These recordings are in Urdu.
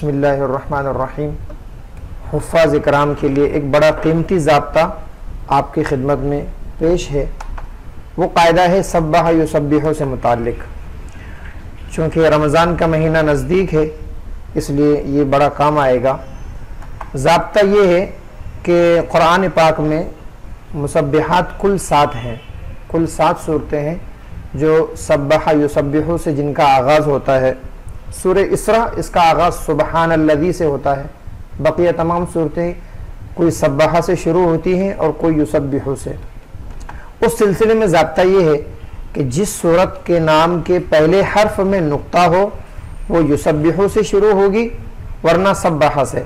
بسم اللہ الرحمن الرحیم۔ حفاظ اکرام کے لیے ایک بڑا قیمتی ضابطہ آپ کی خدمت میں پیش ہے۔ وہ قاعدہ ہے سبح یسبح سے متعلق۔ چونکہ رمضان کا مہینہ نزدیک ہے اس لیے یہ بڑا کام آئے گا۔ ضابطہ یہ ہے کہ قرآن پاک میں مسبحات کل 7 ہیں، کل 7 صورتیں ہیں جو سبح یسبح سے جن کا آغاز ہوتا ہے۔ سورہ اسراء اس کا آغاز سبحان الذی سے ہوتا ہے، بقیہ تمام صورتیں کوئی سبح سے شروع ہوتی ہیں اور کوئی یسبح سے۔ اس سلسلے میں ضابطہ یہ ہے کہ جس صورت کے نام کے پہلے حرف میں نقطہ ہو وہ یسبح سے شروع ہوگی ورنہ سبح سے۔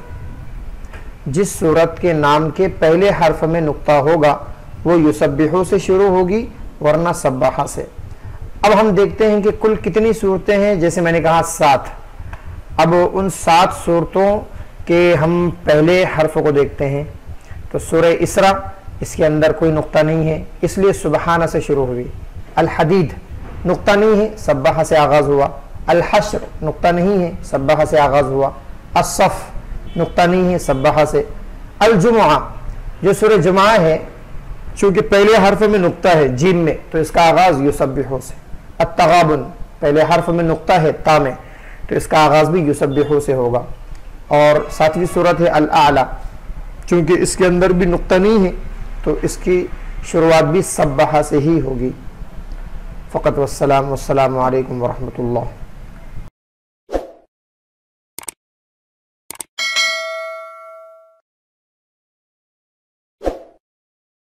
جس صورت کے نام کے پہلے حرف میں نقطہ ہوگا وہ یسبح سے شروع ہوگی ورنہ سبح سے۔ اب ہم دیکھتے ہیں کہ کل کتنی صورتیں ہیں۔ جیسے میں نے کہا 7۔ اب ان 7 صورتوں کے ہم پہلے حرف کو دیکھتے ہیں تو سورہ اسراء اس کے اندر کوئی نقطہ نہیں ہے اس لیے سبحانہ سے شروع ہوئی۔ الحدید نقطہ نہیں ہے، سبح سے آغاز ہوا۔ الحشر نقطہ نہیں ہے، سبح سے آغاز ہوا۔ الصف نقطہ نہیں ہے، سبح سے۔ الجمعہ جو سورہ جمعہ ہے چونکہ پہلے حرف میں نقطہ ہے جیم میں تو اس کا آغاز یسبح سے۔ التغابن پہلے حرف میں نقطہ ہے تا میں تو اس کا آغاز بھی یسبح سے ہوگا۔ اور 7ویں صورت ہے الاعلی، چونکہ اس کے اندر بھی نقطہ نہیں ہے تو اس کی شروعات بھی سبح سے ہی ہوگی۔ فقط والسلام علیکم ورحمۃ اللہ۔